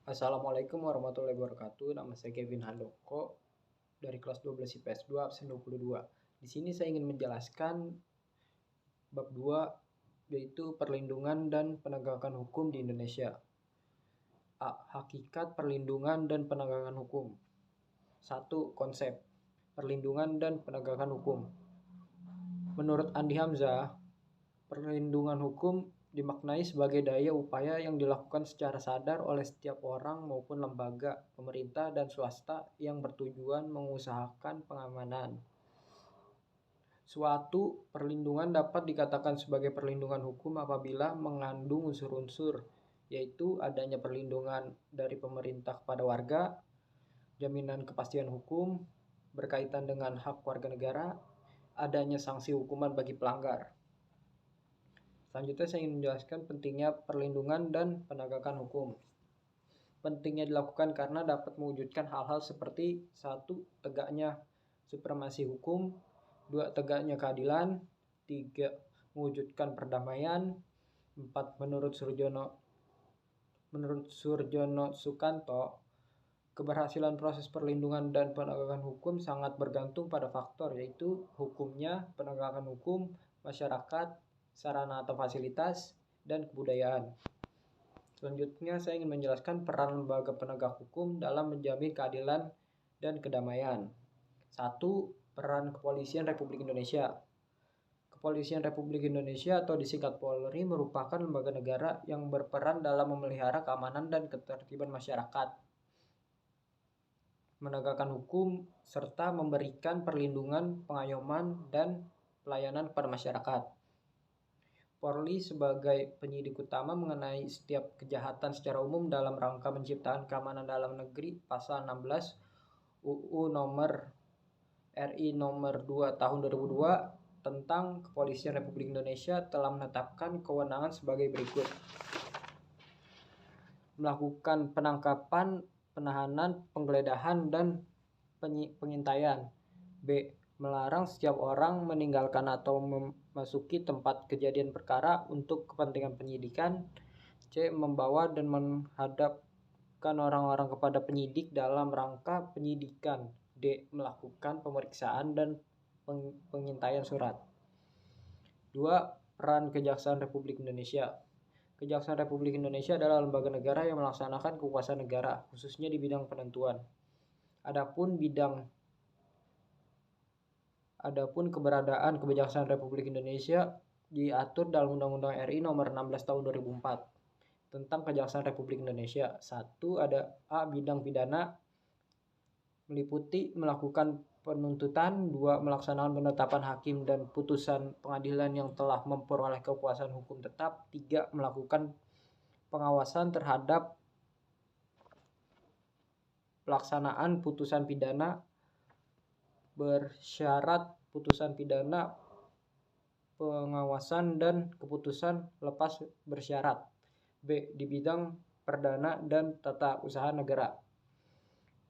Assalamualaikum warahmatullahi wabarakatuh. Nama saya Kevin Handoko dari kelas 12 IPS 2 absen 22. Di sini saya ingin menjelaskan bab 2 yaitu perlindungan dan penegakan hukum di Indonesia. A. Hakikat perlindungan dan penegakan hukum. 1. Konsep perlindungan dan penegakan hukum. Menurut Andi Hamzah, perlindungan hukum dimaknai sebagai daya upaya yang dilakukan secara sadar oleh setiap orang maupun lembaga, pemerintah, dan swasta yang bertujuan mengusahakan pengamanan. Suatu perlindungan dapat dikatakan sebagai perlindungan hukum apabila mengandung unsur-unsur, yaitu adanya perlindungan dari pemerintah kepada warga, jaminan kepastian hukum berkaitan dengan hak warga negara, adanya sanksi hukuman bagi pelanggar. Selanjutnya saya ingin menjelaskan pentingnya perlindungan dan penegakan hukum. Pentingnya dilakukan karena dapat mewujudkan hal-hal seperti 1. Tegaknya supremasi hukum, 2. Tegaknya keadilan, 3. Mewujudkan perdamaian, 4. Menurut Surjono Sukanto, keberhasilan proses perlindungan dan penegakan hukum sangat bergantung pada faktor yaitu hukumnya, penegakan hukum, masyarakat, sarana atau fasilitas, dan kebudayaan. Selanjutnya saya ingin menjelaskan peran lembaga penegak hukum dalam menjamin keadilan dan kedamaian. 1. Peran Kepolisian Republik Indonesia. Kepolisian Republik Indonesia atau disingkat Polri merupakan lembaga negara yang berperan dalam memelihara keamanan dan ketertiban masyarakat, menegakkan hukum, serta memberikan perlindungan, pengayoman, dan pelayanan kepada masyarakat. Polri sebagai penyidik utama mengenai setiap kejahatan secara umum dalam rangka menciptakan keamanan dalam negeri. Pasal 16 UU nomor RI nomor 2 tahun 2002 tentang Kepolisian Republik Indonesia telah menetapkan kewenangan sebagai berikut. Melakukan penangkapan, penahanan, penggeledahan, dan pengintaian. B. Melarang setiap orang meninggalkan atau memasuki tempat kejadian perkara untuk kepentingan penyidikan. C. Membawa dan menghadapkan orang-orang kepada penyidik dalam rangka penyidikan. D. Melakukan pemeriksaan dan pengintaian surat. 2. Peran Kejaksaan Republik Indonesia. Kejaksaan Republik Indonesia adalah lembaga negara yang melaksanakan kekuasaan negara, khususnya di bidang penentuan. Adapun keberadaan Kejaksaan Republik Indonesia diatur dalam Undang-Undang RI nomor 16 tahun 2004 tentang Kejaksaan Republik Indonesia. 1. Ada A. Bidang pidana meliputi melakukan penuntutan. 2. Melaksanakan penetapan hakim dan putusan pengadilan yang telah memperoleh kekuasaan hukum tetap. 3. Melakukan pengawasan terhadap pelaksanaan putusan pidana bersyarat putusan pidana, pengawasan, dan keputusan lepas bersyarat. B. Di bidang perdana dan tata usaha negara.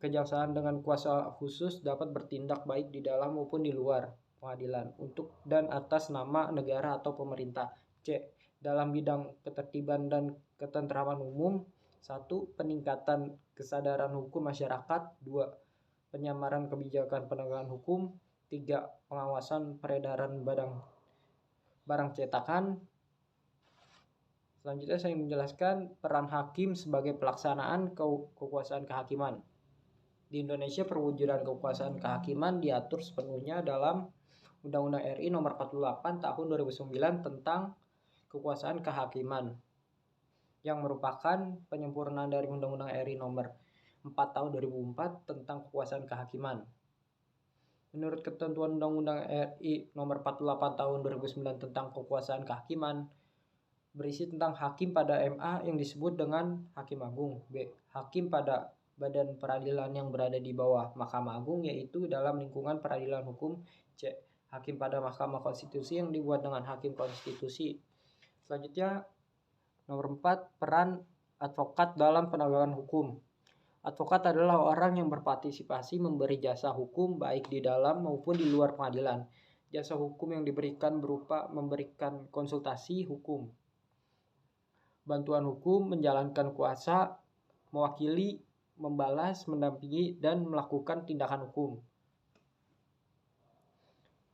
Kejaksaan dengan kuasa khusus dapat bertindak baik di dalam maupun di luar pengadilan untuk dan atas nama negara atau pemerintah. C. Dalam bidang ketertiban dan ketentraman umum. 1. Peningkatan kesadaran hukum masyarakat. 2. Penyamaran kebijakan penegakan hukum. 3. Pengawasan peredaran barang cetakan. Selanjutnya saya menjelaskan peran hakim sebagai pelaksanaan kekuasaan kehakiman. Di Indonesia perwujudan kekuasaan kehakiman diatur sepenuhnya dalam Undang-Undang RI nomor 48 tahun 2009 tentang kekuasaan kehakiman, yang merupakan penyempurnaan dari Undang-Undang RI nomor 4 tahun 2004 tentang kekuasaan kehakiman. Menurut ketentuan Undang-Undang RI nomor 48 tahun 2009 tentang kekuasaan kehakiman, berisi tentang hakim pada MA yang disebut dengan Hakim Agung. B. Hakim pada badan peradilan yang berada di bawah Mahkamah Agung, yaitu dalam lingkungan peradilan hukum. C. Hakim pada Mahkamah Konstitusi yang dibuat dengan Hakim Konstitusi. Selanjutnya, nomor 4. Peran advokat dalam penegakan hukum. Advokat adalah orang yang berpartisipasi memberi jasa hukum baik di dalam maupun di luar pengadilan. Jasa hukum yang diberikan berupa memberikan konsultasi hukum, bantuan hukum, menjalankan kuasa, mewakili, membalas, mendampingi, dan melakukan tindakan hukum.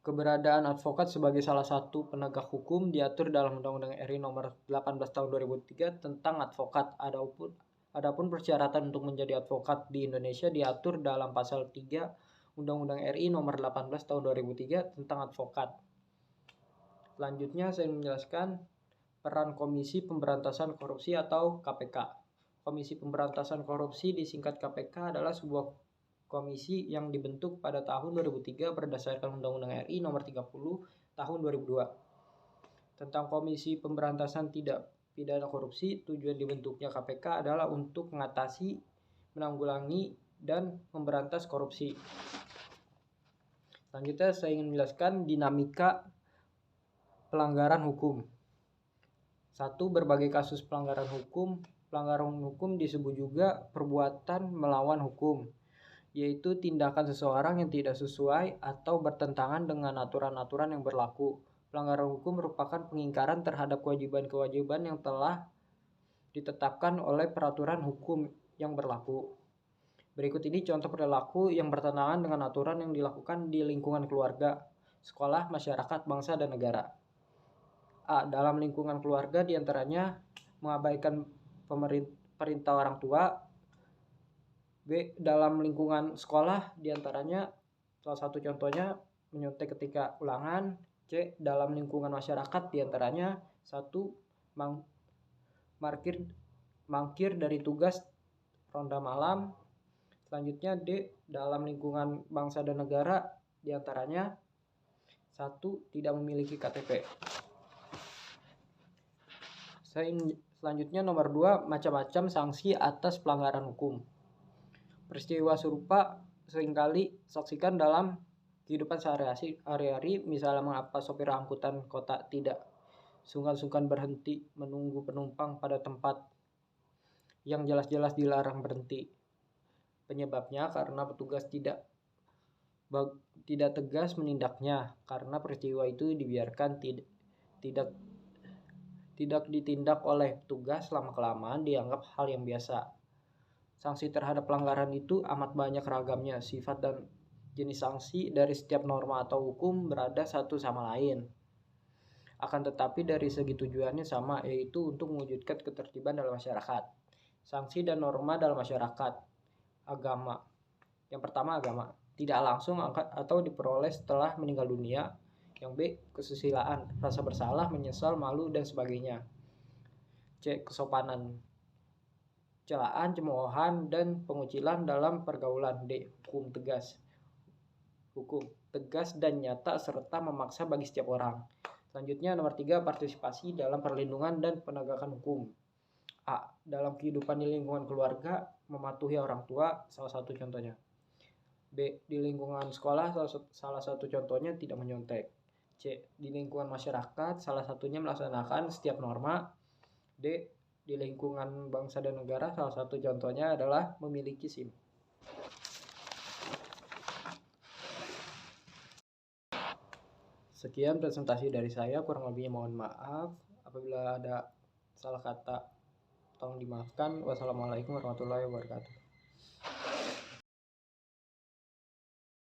Keberadaan advokat sebagai salah satu penegak hukum diatur dalam Undang-Undang RI Nomor 18 Tahun 2003 tentang advokat. Adapun persyaratan untuk menjadi advokat di Indonesia diatur dalam Pasal 3 Undang-Undang RI Nomor 18 Tahun 2003 tentang advokat. Selanjutnya saya menjelaskan peran Komisi Pemberantasan Korupsi atau KPK. Komisi Pemberantasan Korupsi disingkat KPK adalah sebuah komisi yang dibentuk pada tahun 2003 berdasarkan Undang-Undang RI Nomor 30 Tahun 2002 tentang Komisi Pemberantasan Tindak Pidana Korupsi. Tujuan dibentuknya KPK adalah untuk mengatasi, menanggulangi, dan memberantas korupsi. Selanjutnya saya ingin menjelaskan dinamika pelanggaran hukum. 1. Berbagai kasus pelanggaran hukum. Pelanggaran hukum disebut juga perbuatan melawan hukum, yaitu tindakan seseorang yang tidak sesuai atau bertentangan dengan aturan-aturan yang berlaku. Pelanggaran hukum merupakan pengingkaran terhadap kewajiban-kewajiban yang telah ditetapkan oleh peraturan hukum yang berlaku. Berikut ini contoh perilaku yang bertentangan dengan aturan yang dilakukan di lingkungan keluarga, sekolah, masyarakat, bangsa, dan negara. A. Dalam lingkungan keluarga diantaranya mengabaikan perintah orang tua. B. Dalam lingkungan sekolah diantaranya salah satu contohnya menyontek ketika ulangan. C. Dalam lingkungan masyarakat diantaranya 1. Mangkir dari tugas ronda malam. Selanjutnya D. Dalam lingkungan bangsa dan negara diantaranya 1. Tidak memiliki KTP. Selanjutnya nomor 2, macam-macam sanksi atas pelanggaran hukum. Peristiwa serupa seringkali saksikan dalam kehidupan sehari-hari, misalnya mengapa sopir angkutan kota tidak sungkan-sungkan berhenti menunggu penumpang pada tempat yang jelas-jelas dilarang berhenti. Penyebabnya karena petugas tidak tegas menindaknya, karena peristiwa itu dibiarkan tidak ditindak oleh petugas, lama-kelamaan dianggap hal yang biasa. Sanksi terhadap pelanggaran itu amat banyak ragamnya. Sifat dan jenis sanksi dari setiap norma atau hukum berada satu sama lain. Akan tetapi dari segi tujuannya sama, yaitu untuk mewujudkan ketertiban dalam masyarakat. Sanksi dan norma dalam masyarakat. Agama. Yang pertama, agama. Tidak langsung atau diperoleh setelah meninggal dunia. Yang B. Kesusilaan. Rasa bersalah, menyesal, malu, dan sebagainya. C. Kesopanan. Celaan, cemoohan, dan pengucilan dalam pergaulan. D. Hukum tegas dan nyata serta memaksa bagi setiap orang. Selanjutnya nomor 3, partisipasi dalam perlindungan dan penegakan hukum. A. Dalam kehidupan di lingkungan keluarga, mematuhi orang tua, salah satu contohnya. B. Di lingkungan sekolah, salah satu contohnya tidak menyontek. C. Di lingkungan masyarakat, salah satunya melaksanakan setiap norma. D. Di lingkungan bangsa dan negara, salah satu contohnya adalah memiliki SIM. Sekian presentasi dari saya, kurang lebihnya mohon maaf. Apabila ada salah kata, tolong dimaafkan. Wassalamualaikum warahmatullahi wabarakatuh.